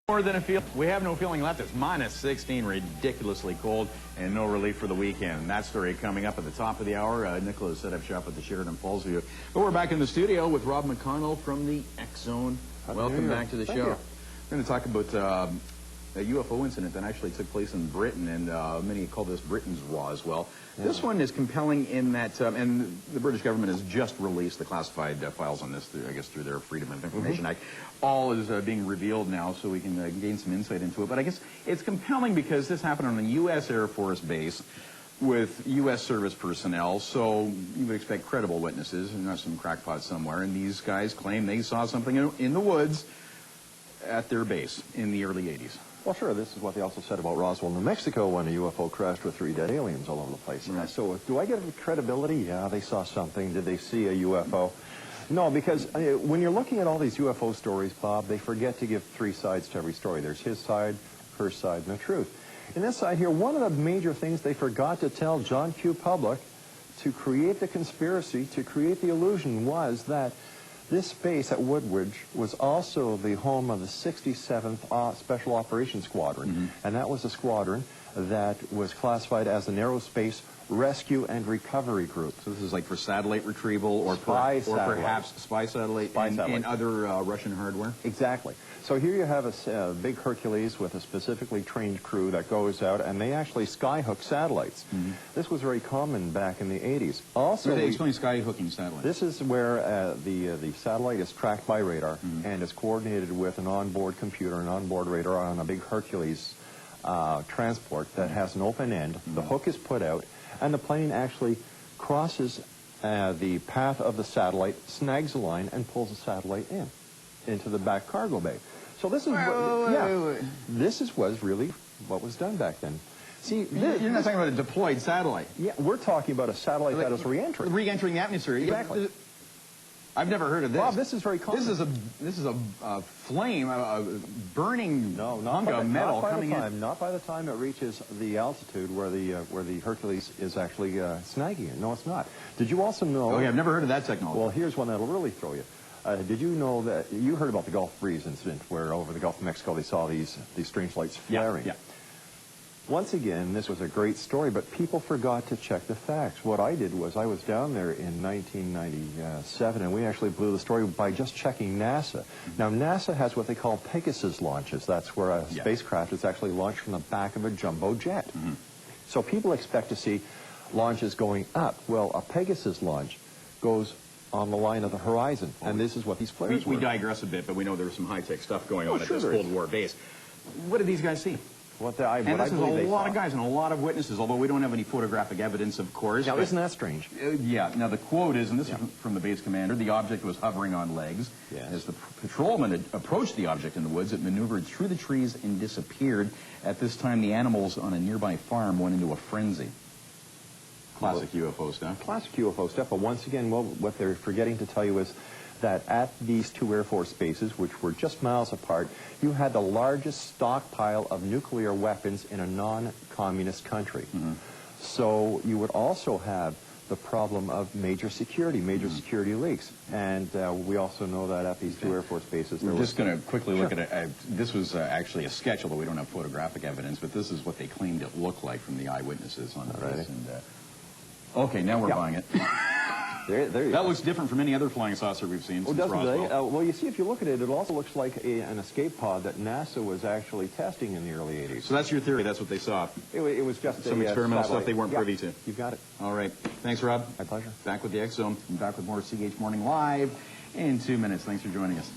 More than a feel. We have no feeling left. It's minus 16, ridiculously cold, and no relief for the weekend. That story coming up at the top of the hour. Nicholas set up shop at the Sheridan Falls View. But we're back in the studio with Rob McConnell from the X Zone. Welcome back to the show. We're going to talk about a UFO incident that actually took place in Britain, and many call this Britain's Roswell. Yeah. This one is compelling in that, and the British government has just released the classified files on this, I guess, through their Freedom of Information Act. All is being revealed now, so we can gain some insight into it. But I guess it's compelling because this happened on a U.S. Air Force base with U.S. service personnel, so you would expect credible witnesses and not some crackpot somewhere. And these guys claim they saw something in the woods at their base in the early 80s. Well, sure, this is what they also said about Roswell, New Mexico, when a UFO crashed with 3 dead aliens all over the place. Right. So do I get credibility? Yeah, they saw something. Did they see a UFO? No, because when you're looking at all these UFO stories, Bob, they forget to give 3 sides to every story. There's his side, her side, and the truth. In this side here, one of the major things they forgot to tell John Q. Public to create the conspiracy, to create the illusion, was that this base at Woodbridge was also the home of the 67th Special Operations Squadron, and that was a squadron that was classified as an aerospace rescue and recovery group. So this is like for satellite retrieval or perhaps spy satellite and other Russian hardware? Exactly. So here you have a big Hercules with a specifically trained crew that goes out, and they actually skyhook satellites. This was very common back in the 80s. Also, explain skyhooking satellites. This is where the satellite is tracked by radar and is coordinated with an onboard computer, an onboard radar on a big Hercules transport that has an open end. The hook is put out, and the plane actually crosses the path of the satellite, snags a line, and pulls the satellite into the back cargo bay. So this is was really what was done back then. See, you're not talking about a deployed satellite. Yeah, we're talking about a satellite that is re-entering. Re-entering the atmosphere. Exactly. I've never heard of this. Bob, this is very common. This is a flame, a burning hunk of metal coming in. Not by the time it reaches the altitude where the Hercules is actually snagging it. No, it's not. Did you also know? Okay, I've never heard of that technology. Well, here's one that'll really throw you. Did you know that you heard about the Gulf Breeze incident, where over the Gulf of Mexico they saw these strange lights flaring? Yeah. Once again, this was a great story, but people forgot to check the facts. What I did was I was down there in 1997, and we actually blew the story by just checking NASA. Now, NASA has what they call Pegasus launches. That's where a spacecraft is actually launched from the back of a jumbo jet. So people expect to see launches going up. Well, a Pegasus launch goes on the line of the horizon, and this is what these flares were. We digress a bit, but we know there was some high-tech stuff going on at this Cold War base. What did these guys see? And this is a lot of guys and a lot of witnesses, although we don't have any photographic evidence, of course. Now, isn't that strange? Yeah. Now, the quote is, and this is from the base commander, the object was hovering on legs. As the patrolman approached the object in the woods, it maneuvered through the trees and disappeared. At this time, the animals on a nearby farm went into a frenzy. Classic UFO stuff. Classic UFO stuff, but once again, what they're forgetting to tell you is that at these 2 Air Force bases, which were just miles apart, you had the largest stockpile of nuclear weapons in a non-communist country. So you would also have the problem of major security leaks. And we also know that at these 2 Air Force bases... We're just going to quickly look at it. This was actually a sketch, although we don't have photographic evidence, but this is what they claimed it looked like from the eyewitnesses on the base. And, okay, now we're buying it. That looks different from any other flying saucer we've seen since Roswell. Well, you see, if you look at it, it also looks like an escape pod that NASA was actually testing in the early 80s. So that's your theory. That's what they saw. It was just some experimental stuff they weren't privy to. You got it. All right. Thanks, Rob. My pleasure. Back with the X Zone. Back with more CH Morning Live in 2 minutes. Thanks for joining us.